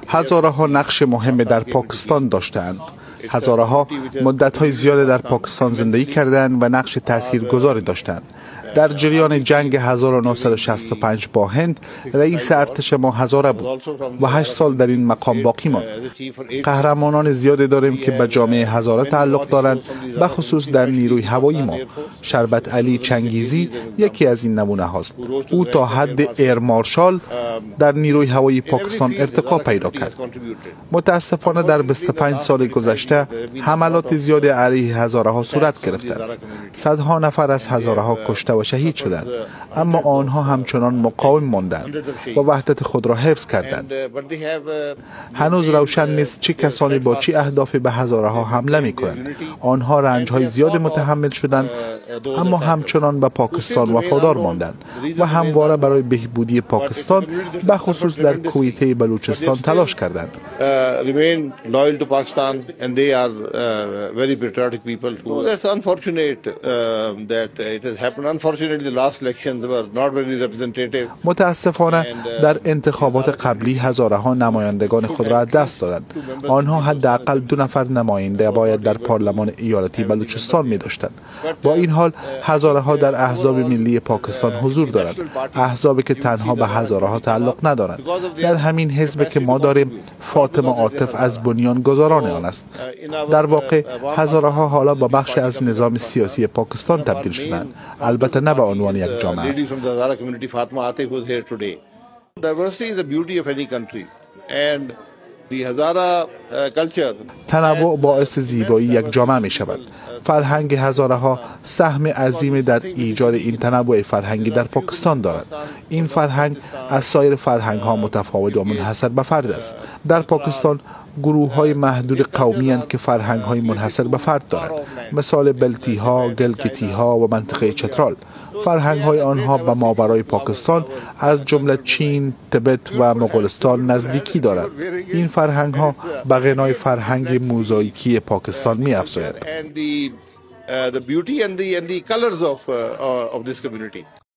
هزاره ها نقش مهمی در پاکستان داشتند. هزاره ها مدت‌های زیاد در پاکستان زندگی کردند و نقش تاثیرگذاری داشتند. در جریان جنگ 1965 با هند رئیس ارتش ما هزاره بود و 8 سال در این مقام باقی ماند. قهرمانان زیادی داریم که به جامعه هزاره تعلق دارند، به خصوص در نیروی هوایی ما. شربت علی چنگیزی یکی از این نمونه هاست. او تا حد ایر مارشال در نیروی هوایی پاکستان ارتقا پیدا کرد. متاسفانه در 25 سال گذشته حملات زیاد علیه هزاره ها صورت گرفته است. صدها نفر از هزاره ها کشته و شهید شدند، اما آنها همچنان مقاوم ماندند و وحدت خود را حفظ کردند. هنوز روشن نیست چه کسانی با چه اهدافی به هزاره ها حمله می کنند. آنها رنج های زیاد متحمل شدند، اما همچنان به پاکستان وفادار ماندند و همواره برای بهبودی پاکستان به خصوص در کویته بلوچستان تلاش کردند. متاسفانه در انتخابات قبلی هزاره ها نمایندگان خود را از دست دادند. آنها حداقل 2 نفر نماینده باید در پارلمان ایالتی بلوچستان می داشتند. با این حال هزاره ها در احزاب ملی پاکستان حضور دارند، احزابی که تنها به هزاره ها تعلق ندارند. در همین حزب که ما داریم فاطمه عاطف از بنیان گذاران آن است. در واقع هزاره ها حالا با بخش از نظام سیاسی پاکستان تبدیل شدند، البته نه به عنوان یک جامعه. تنوع باعث زیبایی یک جامعه می شود. فرهنگ هزاره ها سهم عظیمی در ایجاد این تنوع فرهنگی در پاکستان دارد. این فرهنگ از سایر فرهنگ ها متفاوت و منحصر به فرد است. در پاکستان گروه های محدود قومی هستند که فرهنگ های منحصر به فرد دارند، مثال بلتی ها، گلگیتی ها و منطقه چترال. فرهنگ های آنها به ماورای پاکستان از جمله چین، تبت و مغولستان نزدیکی دارند. این فرهنگ ها به غنای فرهنگ موزاییکی پاکستان می افزاید.